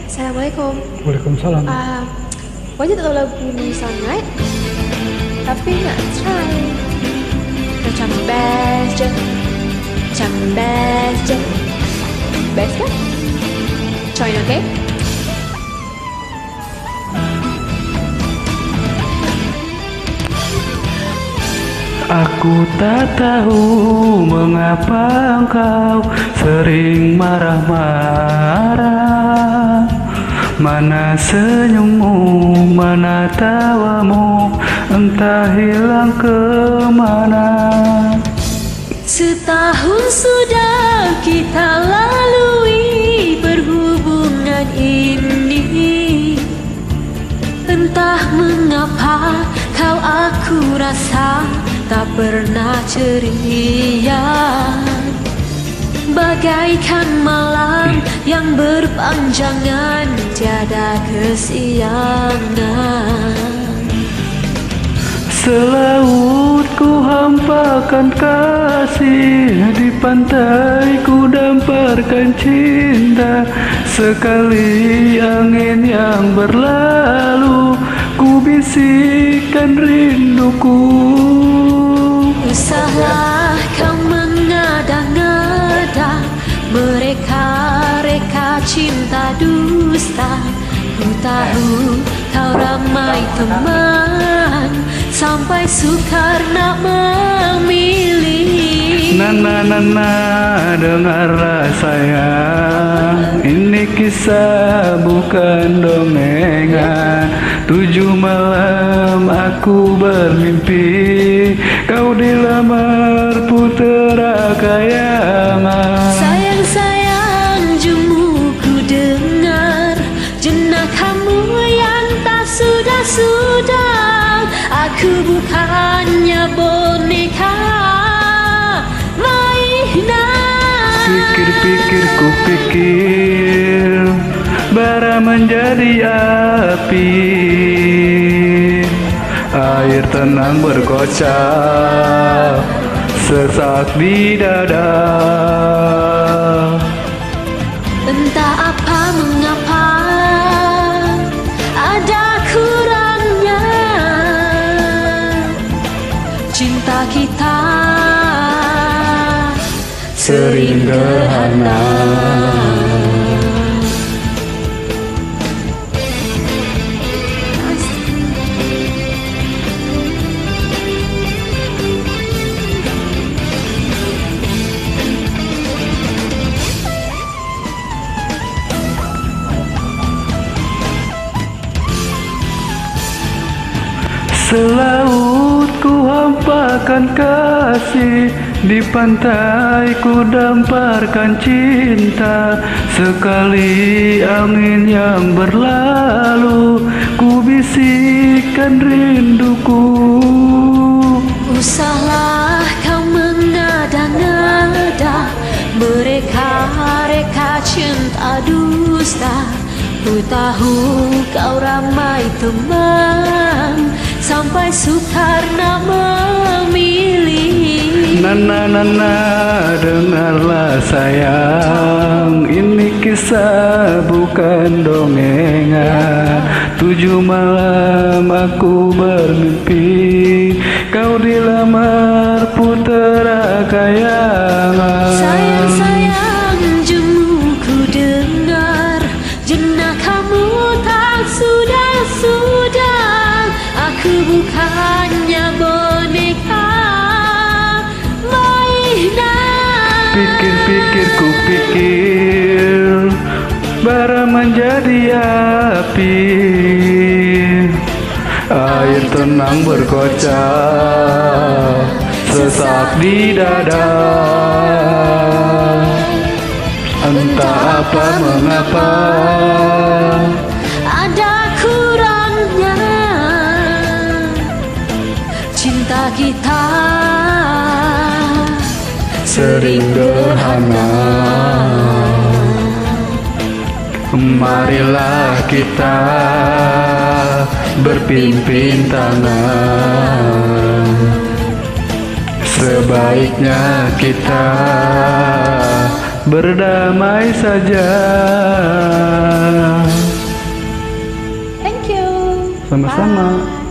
Assalamualaikum. Waalaikumsalam. Wajah tak tahu lagu ni sangat, tapi nak try. Macam best je. Macam best je. Best kan? Join, okay? Aku tak tahu mengapa engkau sering marah-marah. Mana senyummu, mana tawamu, entah hilang kemana. Setahun sudah kita lalui perhubungan ini. Entah mengapa kau aku rasa tak pernah ceria. Bagaikan malam yang berpanjangan, tiada kesiangan. Selaut ku hampakan kasih, di pantai ku damparkan cinta. Sekali angin yang berlalu, ku bisikkan rinduku. Usahlah kau mengada-ngada, mereka-reka cinta dusta. Ku tahu kau ramai teman, sampai sukar nak memilih. Nana, dengarlah sayang, ini kisah bukan dongengan. 7 malam aku bermimpi, kau dilamar putera kayangan. Sayang-sayang, jemu ku dengar jenah kamu yang tak sudah-sudah. Aku bukannya boneka mainan. Pikir-pikir ku pikir, bara menjadi api. Air tenang berkocak, sesak di dada. Entah apa mengapa ada kurangnya cinta kita sering gerhana. Selaut ku hampakan kasih, di pantai ku damparkan cinta. Sekali angin yang berlalu, ku bisikkan rinduku. Usahlah kau mengada-ngada, mereka-reka cinta dusta. Ku tahu kau ramai teman, sampai sukar nak memilih. Nana, dengarlah sayang, ini kisah bukan dongengan. 7 malam aku bermimpi, kau dilamar putera kayangan. Sayang-sayang, jemu ku dengar jenah kamu tak sudah-sudah. Aku bukannya boneka mainan. Pikir-pikir ku pikir, bara menjadi api. Air tenang berkocak, sesak di dada. Entah apa mengapa ada kurangnya cinta kita sering gerhana. Marilah kita berpimpin tangan, sebaiknya kita berdamai saja. Sama-sama.